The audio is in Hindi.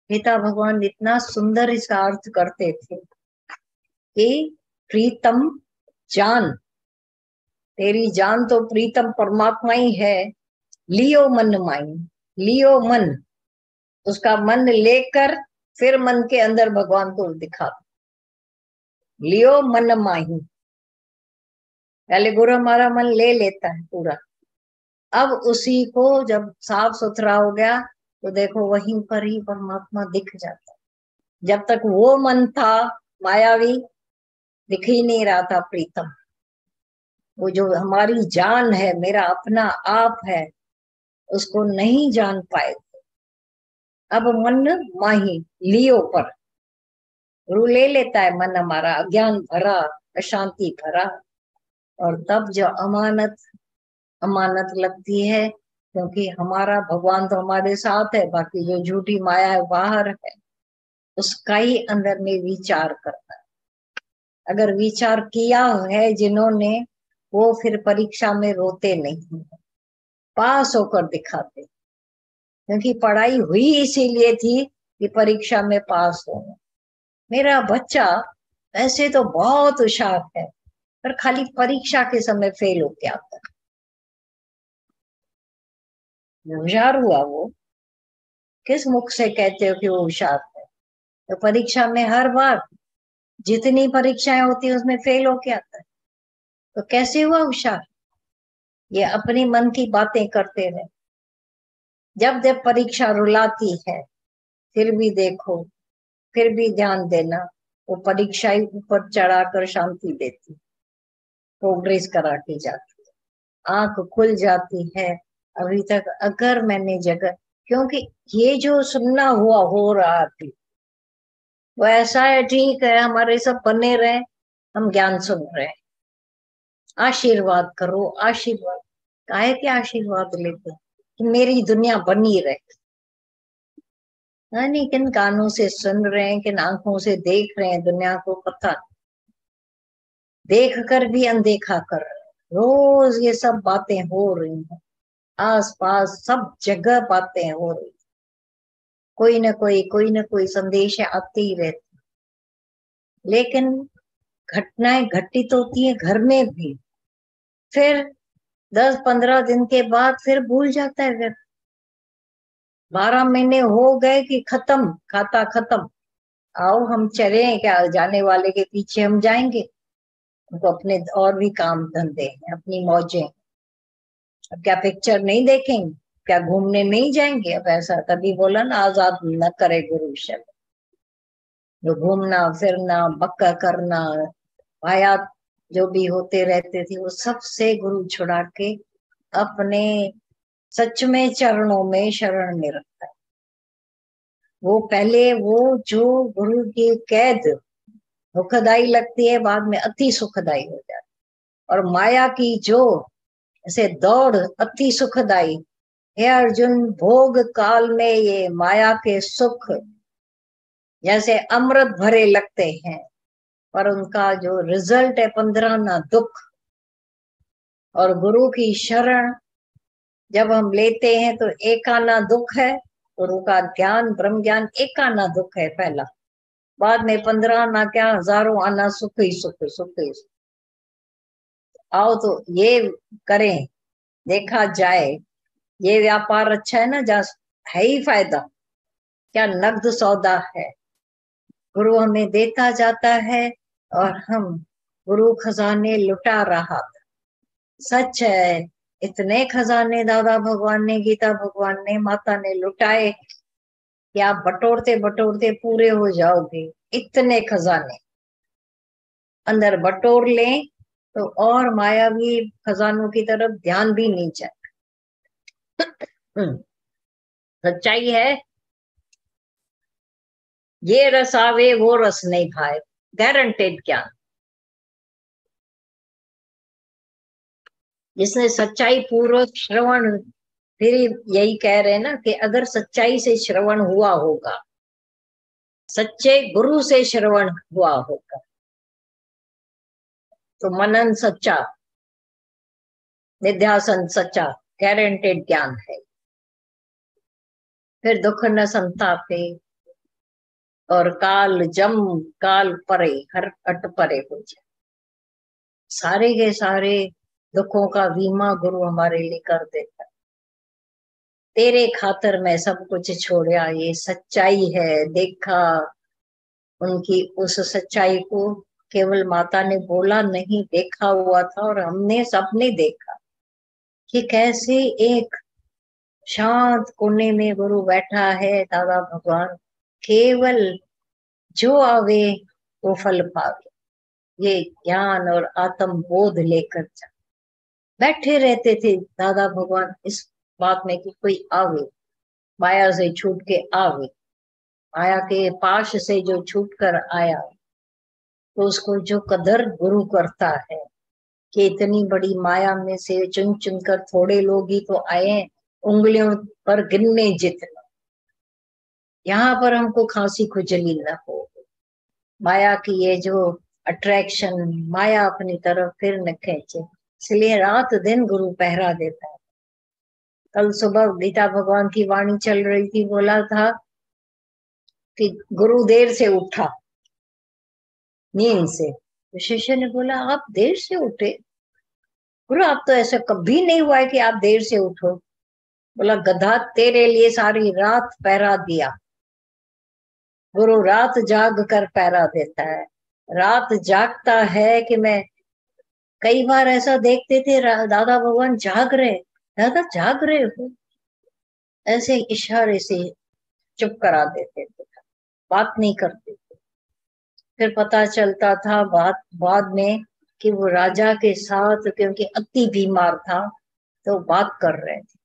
पिता भगवान इतना सुंदर इसका अर्थ करते थे कि प्रीतम जान, तेरी जान तो प्रीतम परमात्मा ही है। लियो मन माई, लियो मन, उसका मन लेकर फिर मन के अंदर भगवान को दिखा। लियो मन माही, पहले गुरु हमारा मन ले लेता है पूरा। अब उसी को जब साफ सुथरा हो गया तो देखो वहीं पर ही परमात्मा दिख जाता है। जब तक वो मन था मायावी, दिख ही नहीं रहा था प्रीतम। वो जो हमारी जान है, मेरा अपना आप है, उसको नहीं जान पाए। अब मन माही लियो पर, गुरु ले लेता है मन हमारा, अज्ञान भरा, अशांति भरा। और तब जो अमानत अमानत लगती है, क्योंकि हमारा भगवान तो हमारे साथ है, बाकी जो झूठी माया है बाहर है, उसका ही अंदर में विचार करता है। अगर विचार किया है जिन्होंने, वो फिर परीक्षा में रोते नहीं, पास होकर दिखाते। क्योंकि पढ़ाई हुई इसीलिए थी कि परीक्षा में पास हो। मेरा बच्चा ऐसे तो बहुत होशियार है, पर खाली परीक्षा के समय फेल होके आता है। होशियार हुआ वो, किस मुख से कहते हो कि वो होशियार है? तो परीक्षा में हर बार जितनी परीक्षाएं होती है उसमें फेल होके आता है, तो कैसे हुआ होशियार? ये अपनी मन की बातें करते रहे। जब जब परीक्षा रुलाती है, फिर भी देखो, फिर भी ध्यान देना, वो परीक्षा ही ऊपर चढ़ाकर शांति देती, प्रोग्रेस कराती जाती है, आंख खुल जाती है। अभी तक अगर मैंने जगह, क्योंकि ये जो सुनना हुआ हो रहा थी वो ऐसा है, ठीक है हमारे सब बने रहे, हम ज्ञान सुन रहे हैं, आशीर्वाद करो आशीर्वाद। काहे के आशीर्वाद लेते कि मेरी दुनिया बनी रहे? नहीं, किन कानों से सुन रहे हैं, किन आंखों से देख रहे हैं दुनिया को पता, देख कर भी अनदेखा कर रहे हैं। रोज ये सब बातें हो रही हैं, आस पास सब जगह बातें हो रही, कोई ना कोई संदेश आते ही रहते। लेकिन घटनाएं घटित होती है घर में भी, फिर 10-15 दिन के बाद फिर भूल जाता है व्यक्ति। 12 महीने हो गए कि खत्म, खाता खत्म। आओ हम चले क्या, जाने वाले के पीछे हम जाएंगे? उनको अपने और भी काम धंधे हैं, अपनी मौजें। अब क्या पिक्चर नहीं देखेंगे, क्या घूमने नहीं जाएंगे? अब ऐसा तभी बोला ना, आजाद न करे गुरु शब्द। जो घूमना फिरना बक्का करना वायात जो भी होते रहते थे, वो सबसे गुरु छुड़ा के अपने सच में चरणों में शरण में रखता है। वो पहले वो जो गुरु की कैद दुखदाई लगती है, बाद में अति सुखदाई हो जाती है। और माया की जो ऐसे दौड़ अति सुखदाई, हे अर्जुन भोग काल में ये माया के सुख जैसे अमृत भरे लगते हैं, पर उनका जो रिजल्ट है 15 ना दुख। और गुरु की शरण जब हम लेते हैं तो एक आना दुख है, गुरु का ज्ञान ब्रह्म ज्ञान एक आना दुख है पहला, बाद में 15 ना क्या हजारों आना सुख ही सुख, सुख ही सुख। आओ तो ये करें, देखा जाए ये व्यापार अच्छा है ना, जहाँ है ही फायदा, क्या नगद सौदा है। गुरु हमें देता जाता है और हम गुरु खजाने लुटा रहा था। सच है, इतने खजाने दादा भगवान ने, गीता भगवान ने, माता ने लुटाए कि आप बटोरते बटोरते पूरे हो जाओगे। इतने खजाने अंदर बटोर लें तो और मायावी खजानों की तरफ ध्यान भी नहीं जाए। सच्चाई है, ये रस आवे वो रस नहीं भाए, गारंटेड ज्ञान। जिसने सच्चाई पूर्वक श्रवण, फिर यही कह रहे हैं ना कि अगर सच्चाई से श्रवण हुआ होगा, सच्चे गुरु से श्रवण हुआ होगा, तो मनन सच्चा, निध्यासन सच्चा, गारंटेड ज्ञान है। फिर दुख न संतापे, और काल जम काल परे हर अट परे हो जाए। सारे के सारे दुखों का बीमा गुरु हमारे लिए कर देता है। तेरे खातर मैं सब कुछ छोड़ा, ये सच्चाई है। देखा उनकी उस सच्चाई को केवल माता ने बोला नहीं, देखा हुआ था और हमने सबने देखा कि कैसे एक शांत कोने में गुरु बैठा है। दादा भगवान केवल जो आवे वो फल पावे, ये ज्ञान और आत्म बोध लेकर जा बैठे रहते थे दादा भगवान। इस बात में कि कोई आवे, माया से छूट के आवे, माया के पाश से जो छूट कर आया, तो उसको जो कदर गुरु करता है कि इतनी बड़ी माया में से चुन चुन कर थोड़े लोग ही तो आए हैं, उंगलियों पर गिनने जितना। यहाँ पर हमको खांसी खुजली न हो, माया की ये जो अट्रैक्शन, माया अपनी तरफ फिर न खींचे, इसलिए रात दिन गुरु पहरा देता है। कल सुबह गीता भगवान की वाणी चल रही थी, बोला था कि गुरु देर से उठा नींद से, तो शिष्य ने बोला आप देर से उठे गुरु, आप तो ऐसा कभी नहीं हुआ है कि आप देर से उठो। बोला गधा, तेरे लिए सारी रात पहरा दिया। गुरु रात जाग कर पहरा देता है, रात जागता है। कि मैं कई बार ऐसा देखते थे दादा भगवान जाग रहे, दादा जाग रहे हो, ऐसे इशारे से चुप करा देते थे, बात नहीं करते थे। फिर पता चलता था बाद में कि वो राजा के साथ, क्योंकि अति बीमार था, तो बात कर रहे थे।